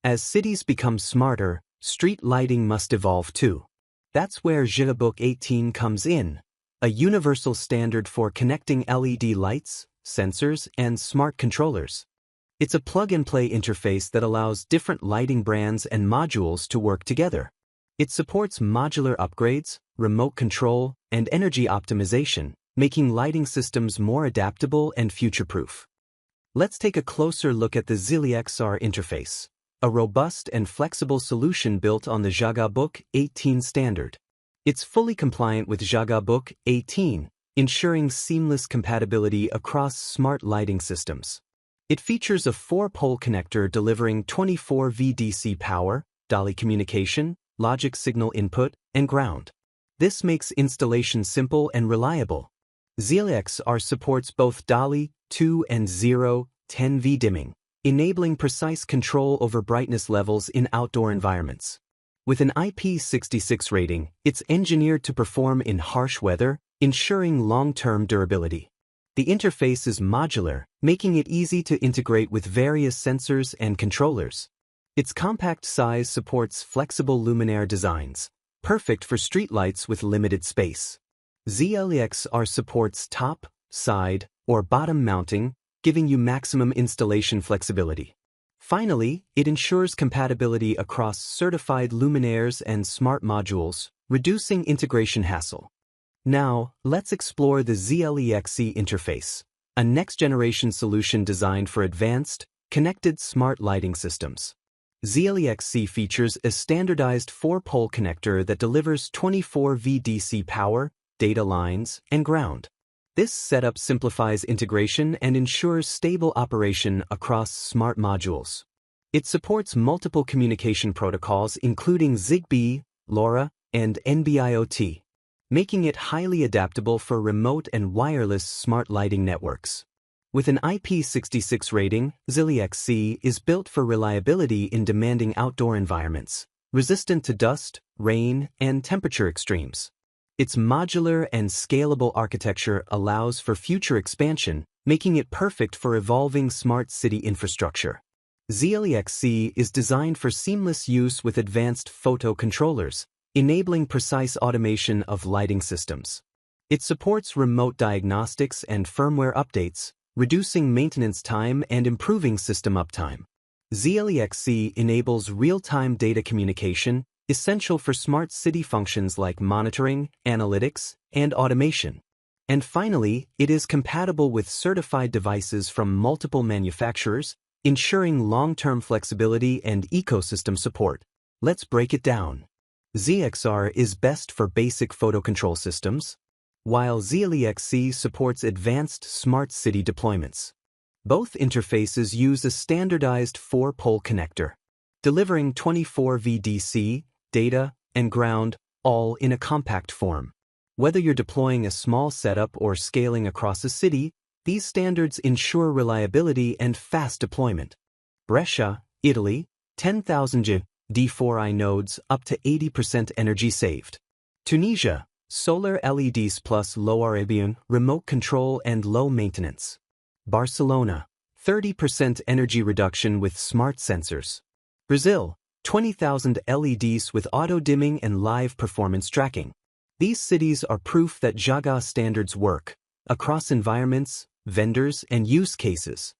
As cities become smarter, street lighting must evolve too. That's where Zhaga Book 18 comes in, a universal standard for connecting LED lights, sensors, and smart controllers. It's a plug-and-play interface that allows different lighting brands and modules to work together. It supports modular upgrades, remote control, and energy optimization, making lighting systems more adaptable and future-proof. Let's take a closer look at the Z LEX R interface, a robust and flexible solution built on the Zhaga Book 18 standard. It's fully compliant with Zhaga Book 18, ensuring seamless compatibility across smart lighting systems. It features a 4-pole connector delivering 24 VDC power, DALI communication, logic signal input, and ground. This makes installation simple and reliable. Z LEX R supports both DALI 2 and 0/10V dimming, enabling precise control over brightness levels in outdoor environments. With an IP66 rating, it's engineered to perform in harsh weather, ensuring long-term durability. The interface is modular, making it easy to integrate with various sensors and controllers. Its compact size supports flexible luminaire designs, perfect for streetlights with limited space. Z LEX R supports top, side, or bottom mounting, giving you maximum installation flexibility. Finally, it ensures compatibility across certified luminaires and smart modules, reducing integration hassle. Now, let's explore the Z LEX C interface, a next-generation solution designed for advanced, connected smart lighting systems. Z LEX C features a standardized 4-pole connector that delivers 24 VDC power, data lines, and ground. This setup simplifies integration and ensures stable operation across smart modules. It supports multiple communication protocols including ZigBee, LoRa, and NB-IoT, making it highly adaptable for remote and wireless smart lighting networks. With an IP66 rating, Z LEX C is built for reliability in demanding outdoor environments, resistant to dust, rain, and temperature extremes. Its modular and scalable architecture allows for future expansion, making it perfect for evolving smart city infrastructure. Z LEX C is designed for seamless use with advanced photocontrollers, enabling precise automation of lighting systems. It supports remote diagnostics and firmware updates, reducing maintenance time and improving system uptime. Z LEX C enables real-time data communication, essential for smart city functions like monitoring, analytics, and automation. And finally, it is compatible with certified devices from multiple manufacturers, ensuring long-term flexibility and ecosystem support. Let's break it down. Z LEX R is best for basic photo control systems, while Z LEX C supports advanced smart city deployments. Both interfaces use a standardized 4-pole connector, delivering 24 VDC, data, and ground, all in a compact form. Whether you're deploying a small setup or scaling across a city, these standards ensure reliability and fast deployment. Brescia, Italy, 10,000 D4i nodes up to 80% energy saved. Tunisia, solar LEDs plus low Arabian, remote control and low maintenance. Barcelona, 30% energy reduction with smart sensors. Brazil, 20,000 LEDs with auto-dimming and live performance tracking. These cities are proof that Zhaga standards work, across environments, vendors, and use cases.